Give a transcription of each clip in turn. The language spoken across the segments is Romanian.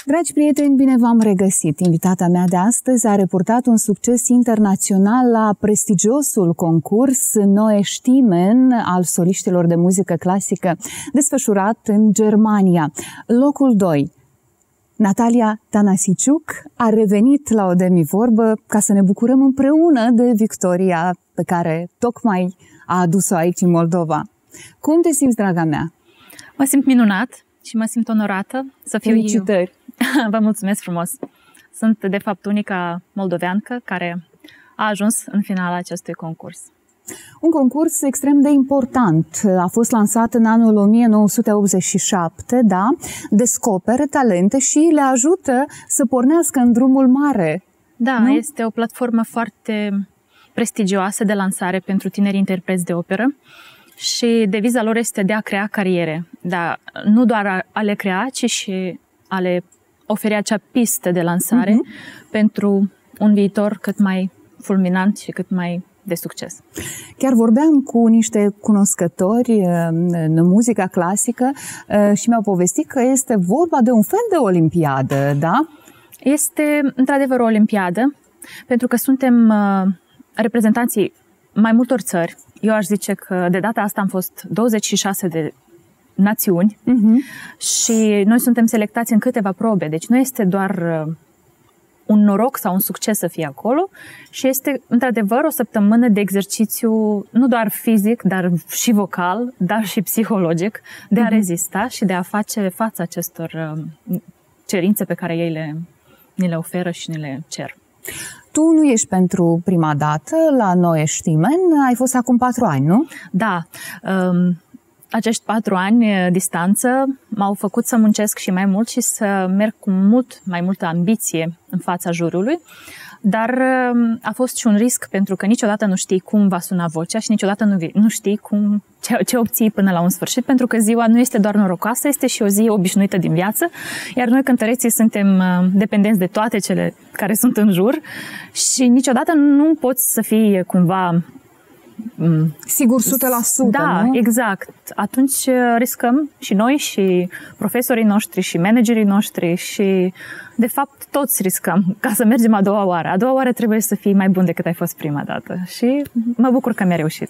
Dragi prieteni, bine v-am regăsit! Invitata mea de astăzi a reportat un succes internațional la prestigiosul concurs Neue Stimmen al soliștilor de muzică clasică, desfășurat în Germania. Locul 2. Natalia Tanasiciuc a revenit la o demivorbă ca să ne bucurăm împreună de victoria pe care tocmai a adus-o aici în Moldova. Cum te simți, draga mea? Mă simt minunat și mă simt onorată să fiu Felicitări! Vă mulțumesc frumos! Sunt, de fapt, unica moldoveancă care a ajuns în finala acestui concurs. Un concurs extrem de important. A fost lansat în anul 1987, da? Descoperă talente și le ajută să pornească în drumul mare. Da, nu? Este o platformă foarte prestigioasă de lansare pentru tineri interpreți de operă și deviza lor este de a crea cariere. Da, nu doar a le crea, ci și a le oferi acea pistă de lansare pentru un viitor cât mai fulminant și cât mai de succes. Chiar vorbeam cu niște cunoscători în muzica clasică și mi-au povestit că este vorba de un fel de olimpiadă, da? Este într-adevăr o olimpiadă, pentru că suntem reprezentanții mai multor țări. Eu aș zice că de data asta am fost 26 de națiuni și noi suntem selectați în câteva probe. Deci nu este doar un noroc sau un succes să fie acolo și este într-adevăr o săptămână de exercițiu nu doar fizic, dar și vocal, dar și psihologic, de a rezista și de a face față acestor cerințe pe care ei ni le oferă și ni le cer. Tu nu ești pentru prima dată la Neue Stimmen, ai fost acum 4 ani, nu? Da, acești 4 ani distanță m-au făcut să muncesc și mai mult și să merg cu mult mai multă ambiție în fața juriului, dar a fost și un risc pentru că niciodată nu știi cum va suna vocea și niciodată nu știi ce obții până la un sfârșit, pentru că ziua nu este doar norocoasă, este și o zi obișnuită din viață, iar noi cântăreții suntem dependenți de toate cele care sunt în jur și niciodată nu poți să fii cumva sigur 100%, da, nu? Exact. Atunci riscăm și noi, și profesorii noștri, și managerii noștri și, de fapt, toți riscăm ca să mergem a doua oară. A doua oară trebuie să fii mai bun decât ai fost prima dată și mă bucur că mi-a reușit.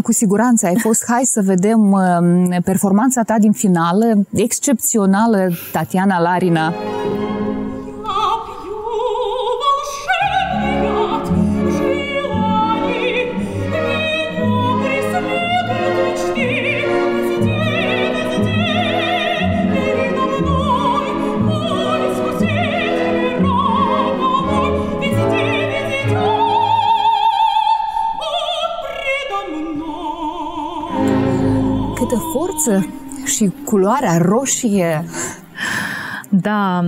Cu siguranță ai fost. Hai să vedem performanța ta din finală, excepțională, Tatiana Larina. Câtă forță și culoarea roșie! Da,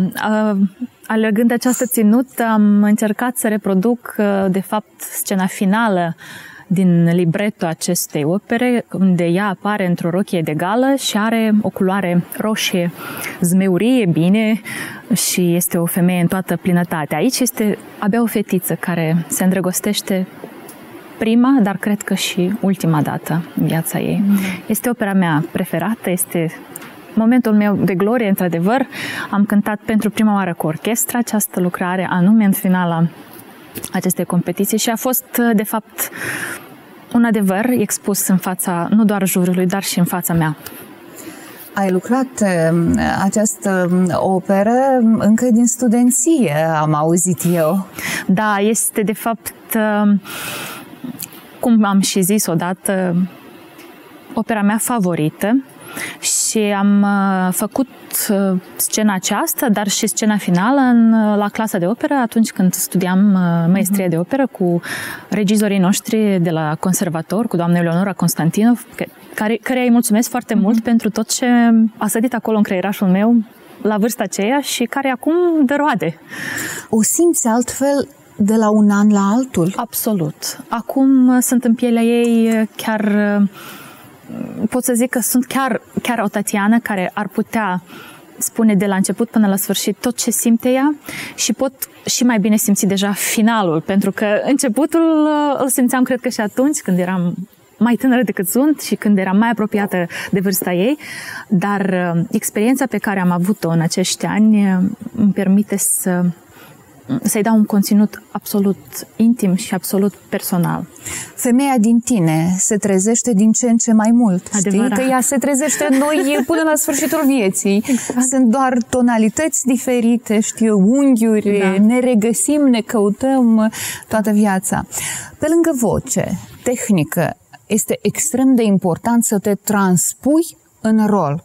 alergând această ținută am încercat să reproduc, de fapt, scena finală din libretul acestei opere, unde ea apare într-o rochie de gală și are o culoare roșie, zmeurie bine și este o femeie în toată plinătatea. Aici este abia o fetiță care se îndrăgostește prima, dar cred că și ultima dată în viața ei. Este opera mea preferată, este momentul meu de glorie, într-adevăr. Am cântat pentru prima oară cu orchestra această lucrare, anume în finala acestei competiții și a fost, de fapt, un adevăr expus în fața, nu doar juriului, dar și în fața mea. Ai lucrat această operă încă din studenție, am auzit eu. Da, este, de fapt, cum am și zis odată, opera mea favorită Și am făcut scena aceasta, dar și scena finală la clasa de operă, atunci când studiam maestria de operă cu regizorii noștri de la conservator, cu doamna Eleonora Constantinov, care îi mulțumesc foarte mult pentru tot ce a sădit acolo în creierașul meu la vârsta aceea și care acum dă roade. O simți altfel de la un an la altul? Absolut. Acum sunt în pielea ei, chiar pot să zic că sunt chiar o Tatiana care ar putea spune de la început până la sfârșit tot ce simte ea și pot și mai bine simți deja finalul, pentru că începutul îl simțeam cred că și atunci când eram mai tânără decât sunt și când eram mai apropiată de vârsta ei, dar experiența pe care am avut-o în acești ani îmi permite să-i dau un conținut absolut intim și absolut personal. Femeia din tine se trezește din ce în ce mai mult. Adevărat. Știi? Că ea se trezește în noi până la sfârșitul vieții. Exact. Sunt doar tonalități diferite, unghiuri, ne regăsim, ne căutăm toată viața. Pe lângă voce, tehnică, este extrem de important să te transpui în rol.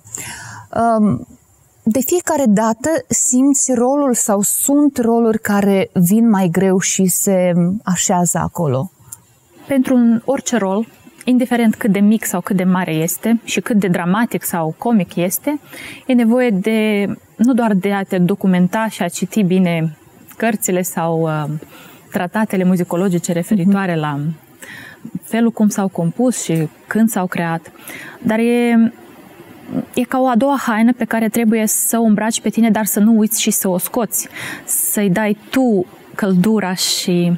De fiecare dată simți rolul sau sunt roluri care vin mai greu și se așează acolo? Pentru orice rol, indiferent cât de mic sau cât de mare este și cât de dramatic sau comic este, e nevoie de nu doar de a te documenta și a citi bine cărțile sau tratatele muzicologice referitoare la felul cum s-au compus și când s-au creat, dar e ca o a doua haină pe care trebuie să o îmbraci pe tine, dar să nu uiți și să o scoți. Să-i dai tu căldura și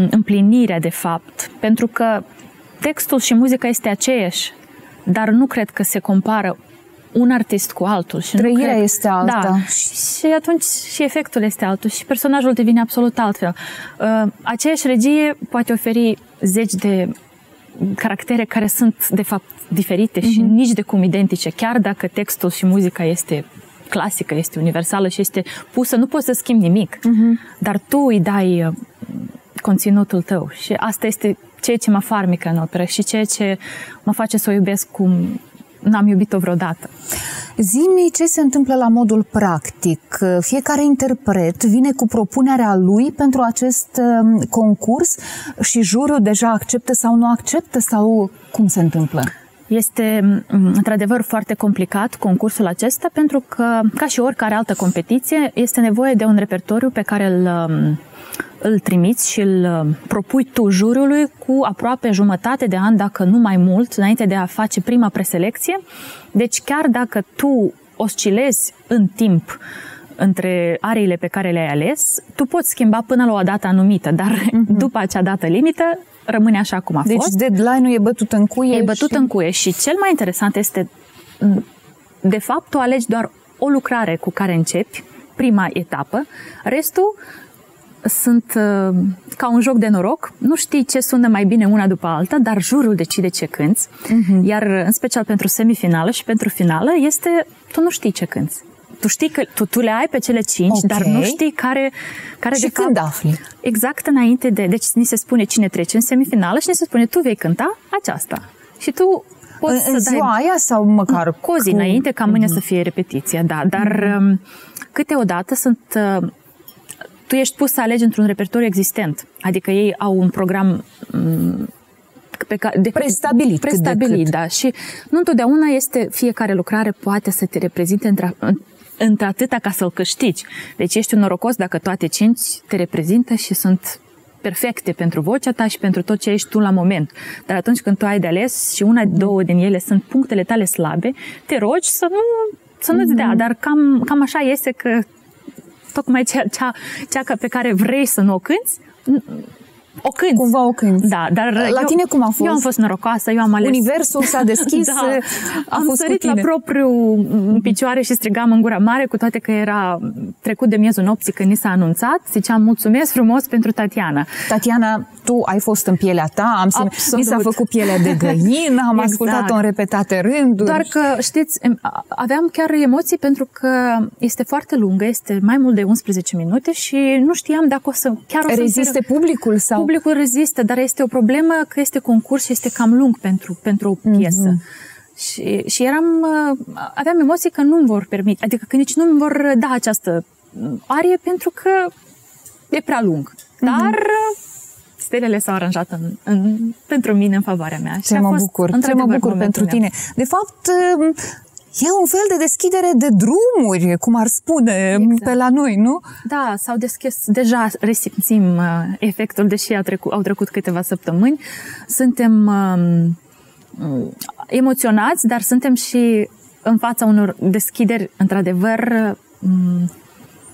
împlinirea, de fapt. Pentru că textul și muzica este aceeași, dar nu cred că se compară un artist cu altul. Și trăirea este alta. Da, și atunci și efectul este altul și personajul devine absolut altfel. Aceeași regie poate oferi zeci de caractere care sunt, de fapt, diferite și nici de cum identice, chiar dacă textul și muzica este clasică, este universală și este pusă, nu poți să schimbi nimic, dar tu îi dai conținutul tău și asta este ceea ce mă farmică în operă și ceea ce mă face să o iubesc cum n-am iubit-o vreodată. Zi-mi ce se întâmplă la modul practic. Fiecare interpret vine cu propunerea lui pentru acest concurs și juriul deja acceptă sau nu acceptă sau cum se întâmplă? Este într-adevăr foarte complicat concursul acesta pentru că, ca și oricare altă competiție, este nevoie de un repertoriu pe care îl trimiți și îl propui tu juriului cu aproape jumătate de an, dacă nu mai mult, înainte de a face prima preselecție. Deci chiar dacă tu oscilezi în timp între ariile pe care le-ai ales, tu poți schimba până la o dată anumită, dar după acea dată limită rămâne așa cum a fost. Deci deadline-ul e bătut în cuie. E bătut în cuie și cel mai interesant este, de fapt, tu alegi doar o lucrare cu care începi, prima etapă, restul sunt ca un joc de noroc, nu știi ce sună mai bine una după alta, dar jurul decide ce cânți, iar în special pentru semifinală și pentru finală tu nu știi ce cânți. Tu știi că tu le ai pe cele 5, dar nu știi care și de când fapt, afli? exact înainte de... Deci ni se spune cine trece în semifinală și ni se spune tu vei cânta aceasta. Și tu poți să ziua dai... aia sau măcar cu o zi înainte, ca mâine să fie repetiția, da. Dar câteodată tu ești pus să alegi într-un repertoriu existent. Adică ei au un program prestabilit, da. Și nu întotdeauna fiecare lucrare poate să te reprezinte într-atâta ca să-l câștigi. Deci ești un norocos dacă toate 5 te reprezintă și sunt perfecte pentru vocea ta și pentru tot ce ești tu la moment. Dar atunci când tu ai de ales și două din ele sunt punctele tale slabe, te rogi să nu-ți dea. Dar cam așa este că tocmai cea pe care vrei să nu o cânți, o cânți. Cumva o cânți. Da, dar la tine cum a fost? Eu am fost norocoasă, eu am ales... Universul s-a deschis, am sărit la propriu picioare și strigam în gura mare, cu toate că era trecut de miezul nopții când ni s-a anunțat. Ziceam, mulțumesc frumos pentru Tatiana. Tatiana, tu ai fost în pielea ta, mi s-a făcut pielea de găină, am ascultat-o în repetate rânduri. Doar că, știți, aveam chiar emoții pentru că este foarte lungă, este mai mult de 11 minute și nu știam dacă o să... Reziste publicul sau... Publicul rezistă, dar este o problemă că este concurs și este cam lung pentru o piesă. Și aveam emoții că nu-mi vor permite, adică că nici nu-mi vor da această arie pentru că e prea lung. Dar stelele s-au aranjat pentru mine în favoarea mea. Ce mă bucur pentru tine. De fapt, e un fel de deschidere de drumuri, cum ar spune pe la noi, nu? Da, s-au deschis, deja resimțim efectul, deși au trecut câteva săptămâni. Suntem emoționați, dar suntem și în fața unor deschideri, într-adevăr,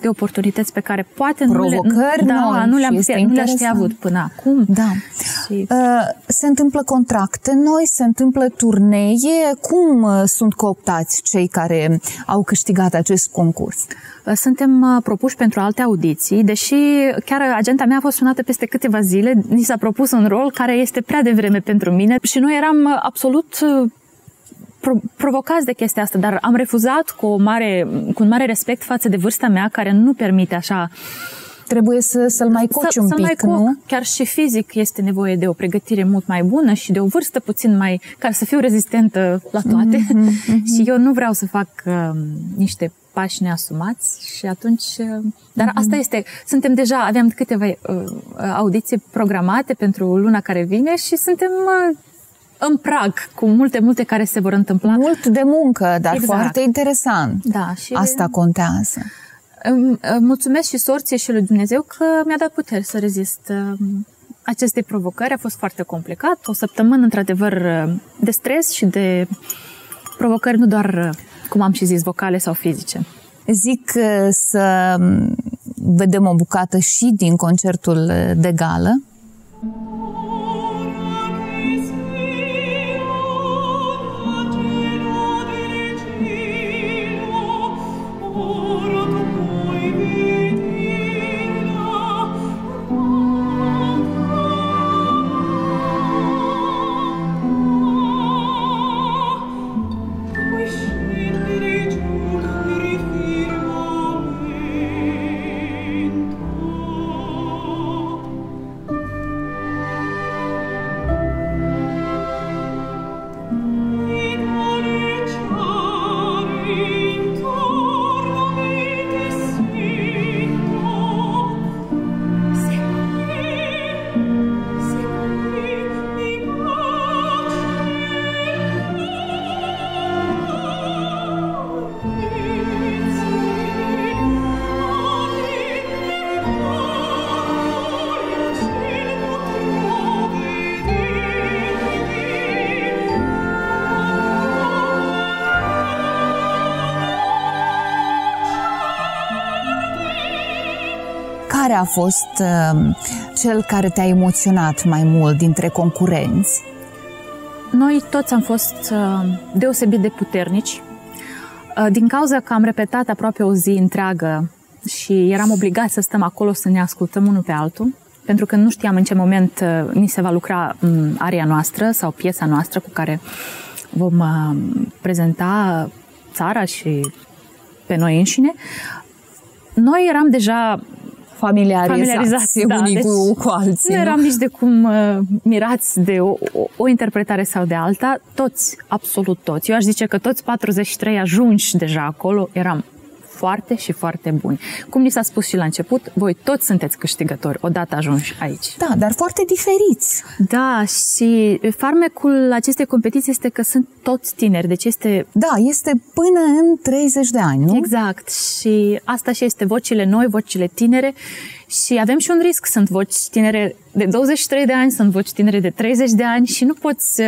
de oportunități pe care poate nu le-aș fi avut până acum. Da. Și se întâmplă contracte noi, se întâmplă turnee. Cum sunt cooptați cei care au câștigat acest concurs? Suntem propuși pentru alte audiții, deși chiar agenta mea a fost sunată peste câteva zile, ni s-a propus un rol care este prea devreme pentru mine și noi eram absolut provocați de chestia asta, dar am refuzat cu un mare respect față de vârsta mea, care nu permite așa. Trebuie să-l mai coci un pic, nu? Chiar și fizic este nevoie de o pregătire mult mai bună și de o vârstă puțin mai, care să fiu rezistentă la toate. Și eu nu vreau să fac niște pași neasumați și atunci... Dar asta este, aveam câteva audiții programate pentru luna care vine și suntem în prag, cu multe care se vor întâmpla. Mult de muncă, dar foarte interesant. Da, și asta contează. Mulțumesc și sorții și lui Dumnezeu că mi-a dat putere să rezist acestei provocări. A fost foarte complicat. O săptămână, într-adevăr, de stres și de provocări, nu doar, cum am și zis, vocale sau fizice. Zic să vedem o bucată și din concertul de gală. Care a fost cel care te-a emoționat mai mult dintre concurenți? Noi toți am fost deosebit de puternici. Din cauza că am repetat aproape o zi întreagă și eram obligați să stăm acolo să ne ascultăm unul pe altul, pentru că nu știam în ce moment ni se va lucra aria noastră sau piesa noastră cu care vom prezenta țara și pe noi înșine. Noi eram deja familiarizați unii cu alții. Nu eram nici de cum mirați de o interpretare sau de alta. Toți, absolut toți. Eu aș zice că toți 43 ajunși deja acolo eram foarte și foarte buni. Cum ni s-a spus și la început, voi toți sunteți câștigători odată ajunși aici. Da, dar foarte diferiți. Da, și farmecul acestei competiții este că sunt toți tineri, deci este... Da, este până în 30 de ani, nu? Exact, și asta și este vocile noi, vocile tinere și avem și un risc, sunt voci tinere de 23 de ani, sunt voci tinere de 30 de ani și nu poți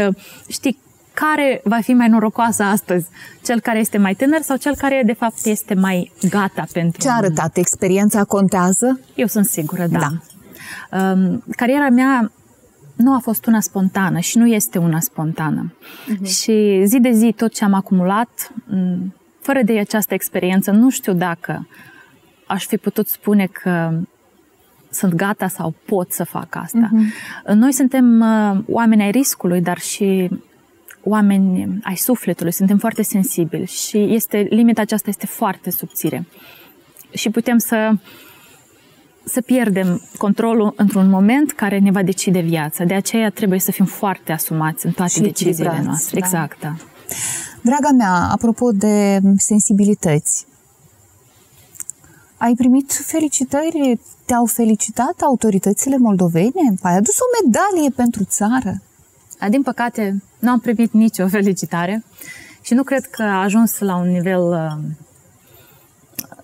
ști care va fi mai norocoasă astăzi? Cel care este mai tânăr sau cel care de fapt este mai gata pentru... Ce a arătat? Experiența contează? Eu sunt sigură, da. Cariera mea nu a fost una spontană și nu este una spontană. Și zi de zi tot ce am acumulat, fără de această experiență, nu știu dacă aș fi putut spune că sunt gata sau pot să fac asta. Noi suntem oameni ai riscului, dar și oameni ai sufletului, suntem foarte sensibili și limita aceasta este foarte subțire. Și putem să pierdem controlul într-un moment care ne va decide viața. De aceea trebuie să fim foarte asumați în toate deciziile noastre. Da. Exact, da. Draga mea, apropo de sensibilități, ai primit felicitări? Te-au felicitat autoritățile moldovene? Ai adus o medalie pentru țară? Din păcate, nu am primit nicio felicitare și nu cred că a ajuns la un nivel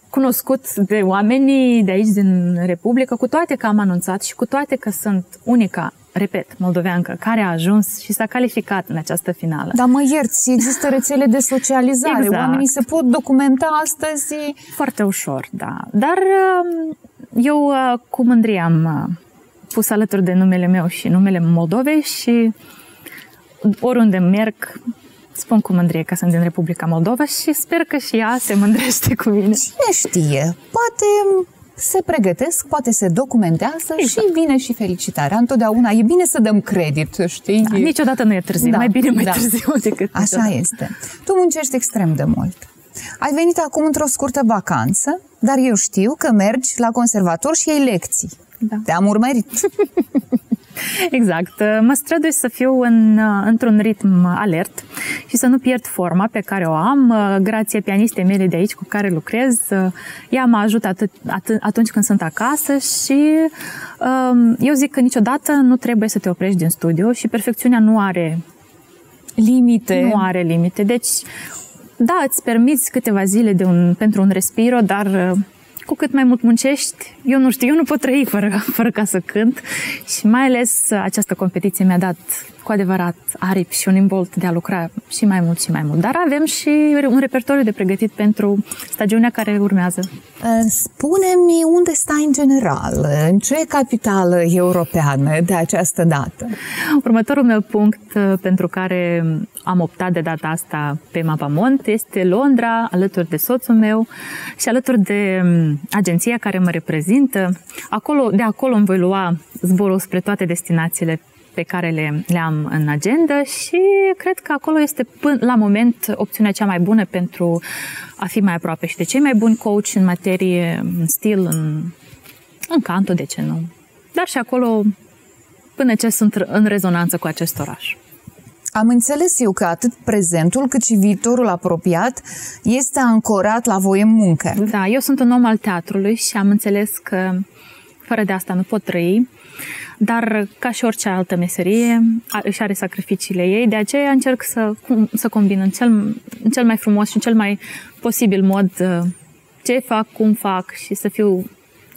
cunoscut de oamenii de aici din Republică, cu toate că am anunțat și cu toate că sunt unica, repet, moldoveancă, care a ajuns și s-a calificat în această finală. Dar mă ierți, există rețele de socializare. Exact. Oamenii se pot documenta astăzi. Foarte ușor, da. Dar eu cu mândrie am pus alături de numele meu și numele Moldovei și oriunde merg, spun cu mândrie că sunt din Republica Moldova și sper că și ea se mândrește cu mine. Cine știe? Poate se pregătesc, poate se documentează și vine și felicitarea. Întotdeauna e bine să dăm credit, știi? Da, niciodată nu e târziu, mai bine mai târziu decât așa niciodată. Este. Tu muncești extrem de mult. Ai venit acum într-o scurtă vacanță, dar eu știu că mergi la conservator și iei lecții. Da. Te-am urmărit. Exact. Mă strădui să fiu într-un ritm alert și să nu pierd forma pe care o am, grație pianistei mele de aici cu care lucrez. Ea mă ajută atunci când sunt acasă și eu zic că niciodată nu trebuie să te oprești din studiu și perfecțiunea nu are limite. Nu are limite. Deci, da, îți permiți câteva zile pentru un respiro, dar cu cât mai mult muncești, eu nu știu, eu nu pot trăi fără ca să cânt și mai ales această competiție mi-a dat cu adevărat aripi și un imbolt de a lucra și mai mult și mai mult. Dar avem și un repertoriu de pregătit pentru stagiunea care urmează. Spune-mi unde stai în general, în ce capitală europeană de această dată? Următorul meu punct pentru care am optat de data asta pe Mapamond este Londra, alături de soțul meu și alături de agenția care mă reprezintă. De acolo îmi voi lua zborul spre toate destinațiile pe care le am în agenda și cred că acolo este la moment opțiunea cea mai bună pentru a fi mai aproape și de cei mai buni coach în materie, în stil, în canto, de ce nu. Dar și acolo până ce sunt în rezonanță cu acest oraș. Am înțeles eu că atât prezentul cât și viitorul apropiat este ancorat la voi în muncă. Da, eu sunt un om al teatrului și am înțeles că fără de asta nu pot trăi, dar ca și orice altă meserie își are sacrificiile ei, de aceea încerc să combin în cel mai frumos și în cel mai posibil mod ce fac, cum fac și să fiu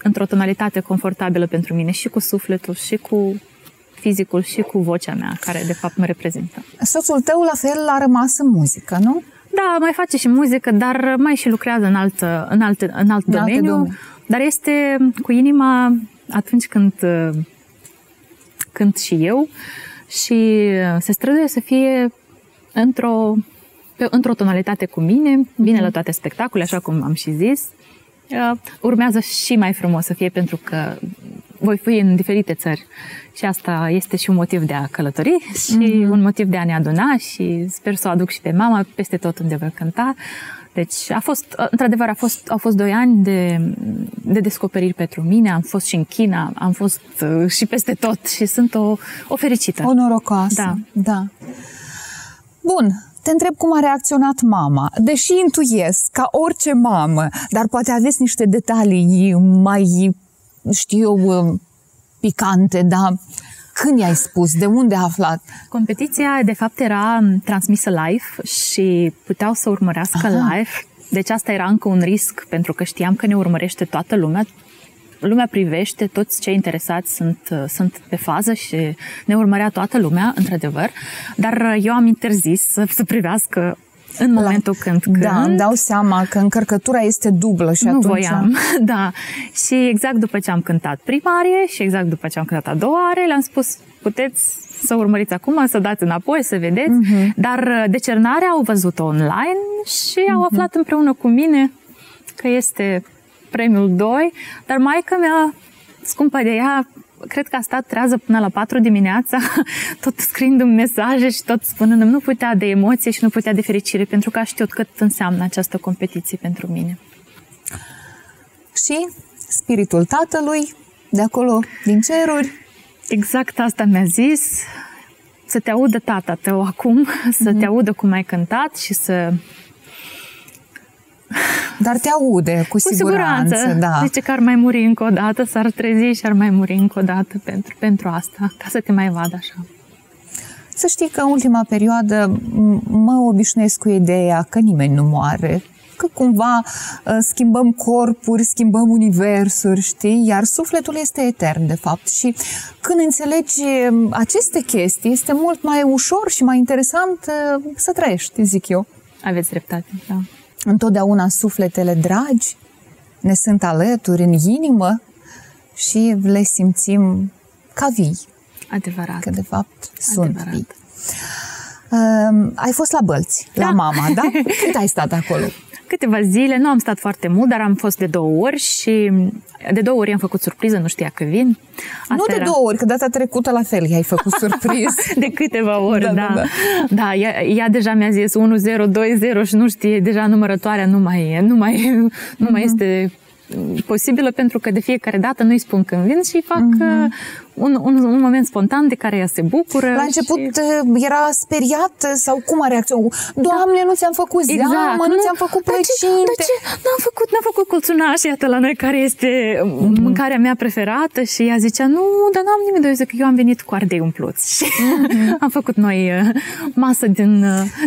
într-o tonalitate confortabilă pentru mine și cu sufletul și cu fizicul și cu vocea mea, care de fapt mă reprezintă. Soțul tău la fel a rămas în muzică, nu? Da, mai face și muzică, dar mai și lucrează în alt domeniu, dar este cu inima atunci când cânt și eu și se străduie să fie într-o tonalitate cu mine, vine la toate spectacole, așa cum am și zis. Urmează și mai frumos să fie pentru că voi fi în diferite țări și asta este și un motiv de a călători și un motiv de a ne aduna și sper să o aduc și pe mama peste tot unde voi cânta. Deci într-adevăr, au fost 2 ani de descoperiri pentru mine, am fost și în China, am fost și peste tot și sunt o fericită. O norocoasă, da. Bun. Te întreb cum a reacționat mama, deși intuiesc, ca orice mamă, dar poate aveți niște detalii mai, știu eu, picante, dar când i-ai spus, de unde a aflat? Competiția, de fapt, era transmisă live și puteau să urmărească live, deci asta era încă un risc, pentru că știam că ne urmărește toată lumea. Lumea privește, toți cei interesați sunt pe fază și ne urmărea toată lumea, într-adevăr, dar eu am interzis să privească în momentul când cânt. Da, îmi dau seama că încărcătura este dublă și atunci... Nu voiam, da. Și exact după ce am cântat prima arie și exact după ce am cântat a doua arie, le-am spus, puteți să urmăriți acum, să dați înapoi, să vedeți, dar decernarea au văzut-o online și au aflat împreună cu mine că este premiul 2, dar maica mea, scumpă de ea, cred că a stat trează până la 4 dimineața, tot scriindu-mi mesaje și tot spunându-mi, nu putea de emoție și nu putea de fericire, pentru că a știut cât înseamnă această competiție pentru mine. Și spiritul tatălui, de acolo, din ceruri? Exact asta mi-a zis. să te audă tata tău acum, să te audă cum ai cântat și să... Dar te aude, cu siguranță. Da. Zice că ar mai muri încă o dată, s-ar trezi și ar mai muri încă o dată pentru asta, ca să te mai vadă așa. Să știi că în ultima perioadă mă obișnuiesc cu ideea că nimeni nu moare, că cumva schimbăm corpuri, schimbăm universuri, știi? Iar sufletul este etern, de fapt. Și când înțelegi aceste chestii, este mult mai ușor și mai interesant să trăiești, zic eu. Aveți dreptate, da. Întotdeauna sufletele dragi ne sunt alături în inimă și le simțim ca vii. Adevărat. Că de fapt sunt vii. Ai fost la Bălți, la mama, da? Cât ai stat acolo? Câteva zile, nu am stat foarte mult, dar am fost de 2 ori și de 2 ori am făcut surpriză, nu știa că vin. Asta nu de 2 ori, că data trecută la fel i-ai făcut surpriză. De câteva ori, da. Da, ea deja mi-a zis 1, 0, 2, 0 și nu știe, deja numărătoarea nu mai este posibilă, pentru că de fiecare dată nu-i spun când vin și fac un moment spontan de care ea se bucură. La început era speriată sau cum a reacționat? Doamne, nu ți-am făcut zeamă, nu ți-am făcut plăcinte. De ce? N-am făcut culțunaș, iată, la noi, care este mâncarea mea preferată, și ea zicea, nu, dar n-am nimic de zic, eu am venit cu ardei umpluți. Și am făcut noi masă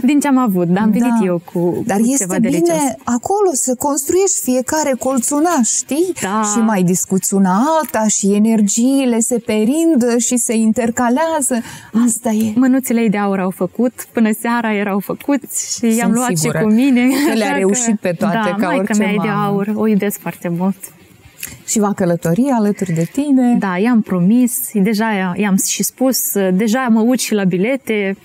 din ce am avut, dar am venit eu cu Dar este bine acolo să construiești fiecare colțunaș, știi? Da. Și mai discuți una alta și energiile se perindă și se intercalează. Asta e. Mânuțele ei de aur au făcut, până seara erau făcuți și i-am luat și cu mine. Că le-a reușit pe toate, ca orice mea de aur, o iubesc foarte mult. Și va călători alături de tine. Da, i-am promis, deja i-am și spus, deja mă uit și la bilete.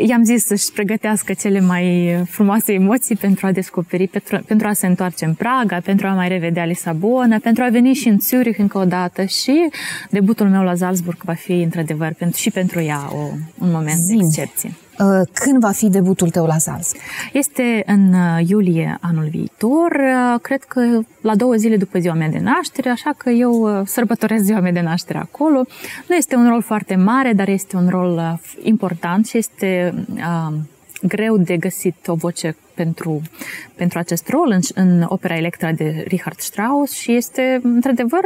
I-am zis să-și pregătească cele mai frumoase emoții pentru a descoperi, pentru a se întoarce în Praga, pentru a mai revedea Lisabona, pentru a veni și în Zurich încă o dată, și debutul meu la Salzburg va fi într-adevăr și pentru ea un moment de excepție. Când va fi debutul tău la Salzburg? Este în iulie anul viitor, cred că la 2 zile după ziua mea de naștere, așa că eu sărbătoresc ziua mea de naștere acolo. Nu este un rol foarte mare, dar este un rol important și este greu de găsit o voce pentru acest rol în opera Electra de Richard Strauss, și este într-adevăr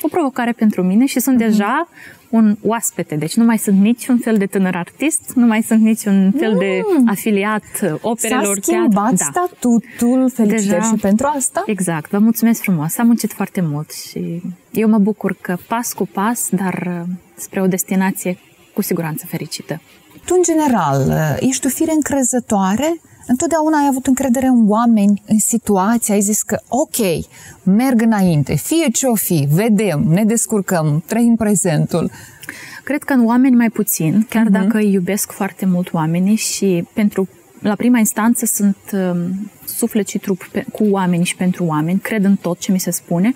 o provocare pentru mine și sunt deja un oaspete, deci nu mai sunt niciun fel de tânăr artist, nu mai sunt niciun fel de afiliat operelor. S-a schimbat statutul, felicitări deja, și pentru asta. Exact, vă mulțumesc frumos, am muncit foarte mult și eu mă bucur că pas cu pas, dar spre o destinație cu siguranță fericită. Tu, în general, ești o fire încrezătoare? Întotdeauna ai avut încredere în oameni, în situații, ai zis că ok, merg înainte, fie ce-o fi, vedem, ne descurcăm, trăim prezentul. Cred că în oameni mai puțin, chiar dacă îi iubesc foarte mult oamenii și la prima instanță sunt suflet și trup cu oamenii și pentru oameni, cred în tot ce mi se spune,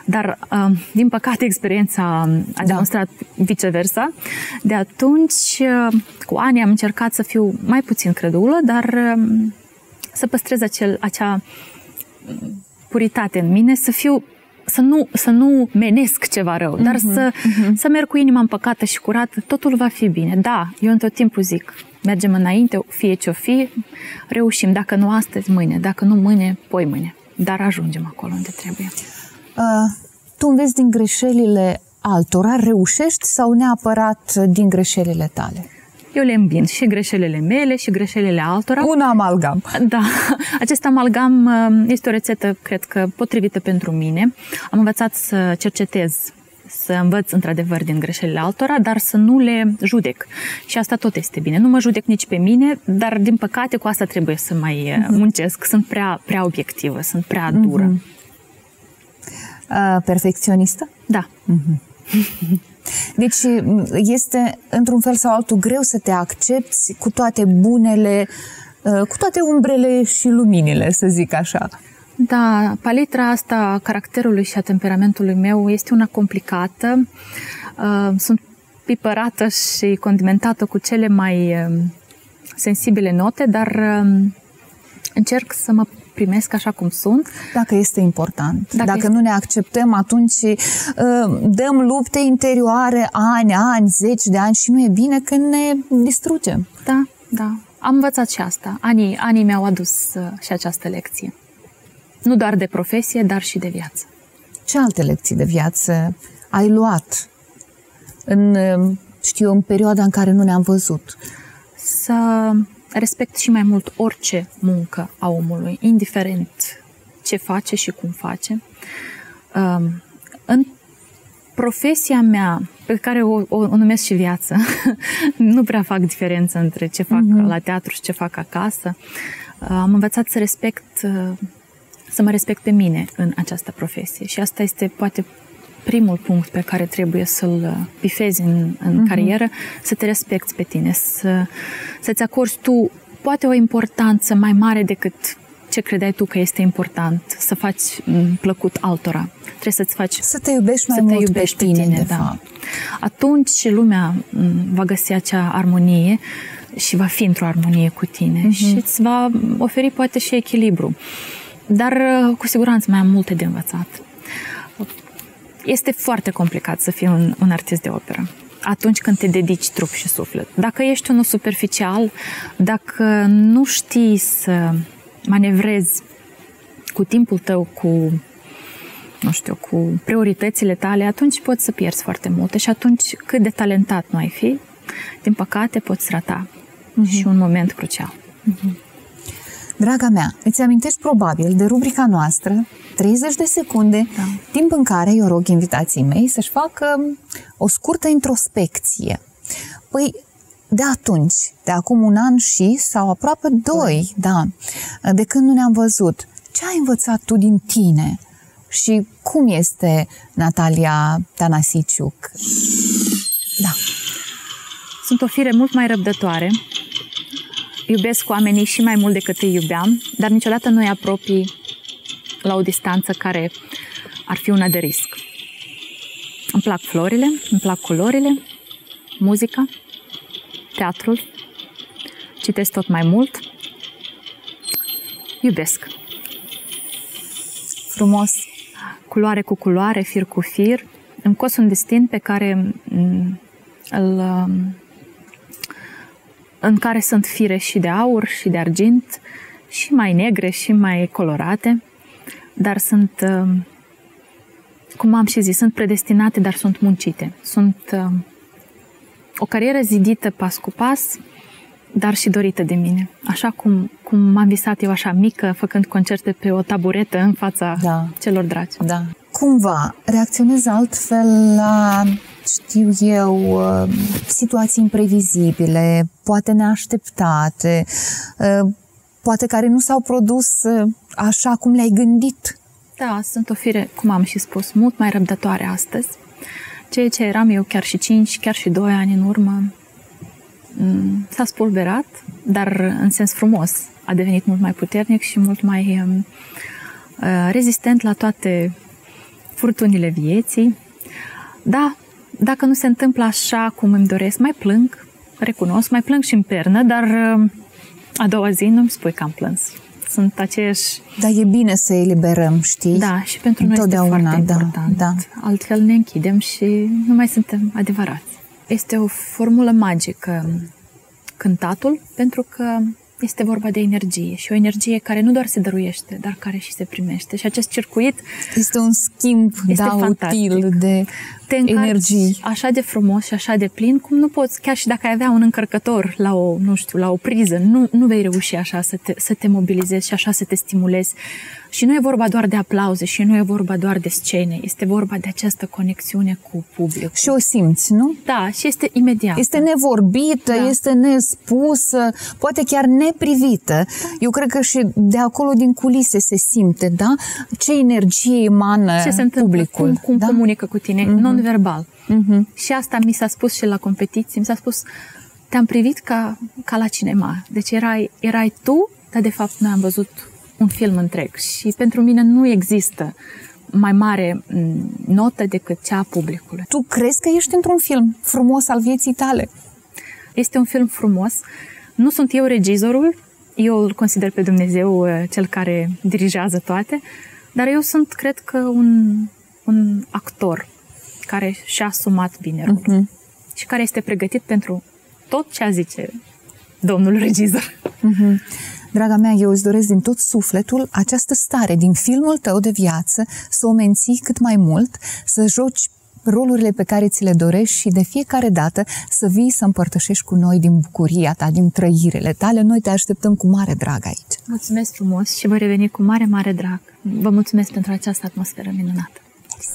dar din păcate experiența a demonstrat viceversa. De atunci, cu ani am încercat să fiu mai puțin credulă, dar să păstrez acea puritate în mine, să nu menesc ceva rău, dar să merg cu inima împăcată și curată, totul va fi bine. Da, eu tot timpul zic, mergem înainte, fie ce-o fi, reușim, dacă nu astăzi, mâine, dacă nu mâine, poi mâine, dar ajungem acolo unde trebuie. Tu înveți din greșelile altora, reușești sau neapărat din greșelile tale? Eu le îmbin, și greșelile mele și greșelile altora. Un amalgam. Da, acest amalgam este o rețetă, cred că, potrivită pentru mine. Am învățat să cercetez, să învăț într-adevăr din greșelile altora, dar să nu le judec. Și asta tot este bine. Nu mă judec nici pe mine, dar din păcate cu asta trebuie să mai muncesc. Sunt prea obiectivă, sunt prea dură. Perfecționistă? Da. Deci este, într-un fel sau altul, greu să te accepti cu toate bunele, cu toate umbrele și luminile, să zic așa. Da, palitra asta a caracterului și a temperamentului meu este una complicată. Sunt pipărată și condimentată cu cele mai sensibile note, dar încerc să mă primesc așa cum sunt. Dacă este important. Dacă nu ne acceptăm, atunci dăm lupte interioare ani, zeci de ani și nu e bine când ne distrugem. Da. Am învățat și asta. Anii mi-au adus și această lecție. Nu doar de profesie, dar și de viață. Ce alte lecții de viață ai luat în perioada în care nu ne-am văzut? Să respect și mai mult orice muncă a omului, indiferent ce face și cum face. În profesia mea, pe care o numesc și viață, nu prea fac diferență între ce fac la teatru și ce fac acasă. Am învățat să mă respect pe mine în această profesie și asta este poate primul punct pe care trebuie să-l bifezi în carieră, să te respecti pe tine, să-ți acorzi tu poate o importanță mai mare decât ce credeai tu că este important, să faci plăcut altora. Trebuie să-ți faci... Să te iubești mai mult pe tine, de fapt. Atunci lumea va găsi acea armonie și va fi într-o armonie cu tine și îți va oferi poate și echilibru. Dar cu siguranță mai am multe de învățat. Este foarte complicat să fii un artist de operă atunci când te dedici trup și suflet. Dacă ești unul superficial, dacă nu știi să manevrezi cu timpul tău, cu prioritățile tale, atunci poți să pierzi foarte multe și atunci cât de talentat nu ai fi, din păcate poți rata și un moment crucial. Draga mea, îți amintești probabil de rubrica noastră 30 de secunde, timp în care eu rog invitații mei să-și facă o scurtă introspecție. Păi, de atunci, de acum un an sau aproape 2, de când nu ne-am văzut, ce ai învățat tu din tine? Și cum este Natalia Tanasiciuc? Sunt o fire mult mai răbdătoare. Iubesc oamenii și mai mult decât îi iubeam, dar niciodată nu îi apropii la o distanță care ar fi una de risc. Îmi plac florile, îmi plac culorile, muzica, teatrul, citesc tot mai mult, iubesc. Frumos. Culoare cu culoare, fir cu fir, îmi cos un destin pe care în care sunt fire și de aur și de argint, și mai negre și mai colorate, dar sunt, cum am și zis, sunt predestinate, dar sunt muncite. Sunt o carieră zidită pas cu pas, dar și dorită de mine. Așa cum m-am visat eu așa mică, făcând concerte pe o taburetă în fața celor dragi. Cumva reacționez altfel la, situații imprevizibile, poate neașteptate, poate care nu s-au produs așa cum le-ai gândit. Da, sunt o fire, cum am și spus, mult mai răbdătoare astăzi. Ceea ce eram eu chiar și 5, chiar și 2 ani în urmă, s-a spulberat, dar în sens frumos. A devenit mult mai puternic și mult mai rezistent la toate furtunile vieții. Da, dacă nu se întâmplă așa cum îmi doresc, mai plâng, recunosc, mai plâng și în pernă, dar a doua zi nu-mi spui că am plâns. Sunt aceeași... Dar e bine să eliberăm, știi? Da, și pentru noi este foarte important. Altfel ne închidem și nu mai suntem adevărați. Este o formulă magică cântatul, pentru că este vorba de energie și o energie care nu doar se dăruiește, dar care și se primește. Și acest circuit este un schimb util de energie. Așa de frumos și așa de plin, cum nu poți, chiar și dacă ai avea un încărcător la o priză, nu vei reuși așa să te mobilizezi și așa să te stimulezi. Și nu e vorba doar de aplauze și nu e vorba doar de scene, este vorba de această conexiune cu publicul. Și o simți, nu? Da, și este imediat. Este nevorbită, este nespusă, poate chiar neprivită. Eu cred că și de acolo din culise se simte, da? Ce energie emană ce se întâmplă, publicul. Cum comunică cu tine, non-verbal. Și asta mi s-a spus și la competiții, mi s-a spus, te-am privit ca la cinema. Deci erai tu, dar de fapt noi am văzut un film întreg și pentru mine nu există mai mare notă decât cea a publicului. Tu crezi că ești într-un film frumos al vieții tale? Este un film frumos. Nu sunt eu regizorul, eu îl consider pe Dumnezeu cel care dirigează toate, dar eu sunt, cred că, un actor care și-a asumat bine rolul și care este pregătit pentru tot ce zice domnul regizor. Draga mea, eu îți doresc din tot sufletul această stare din filmul tău de viață, să o menții cât mai mult, să joci rolurile pe care ți le dorești și de fiecare dată să vii să împărtășești cu noi din bucuria ta, din trăirile tale. Noi te așteptăm cu mare drag aici. Mulțumesc frumos și voi reveni cu mare, mare drag. Vă mulțumesc pentru această atmosferă minunată. Yes.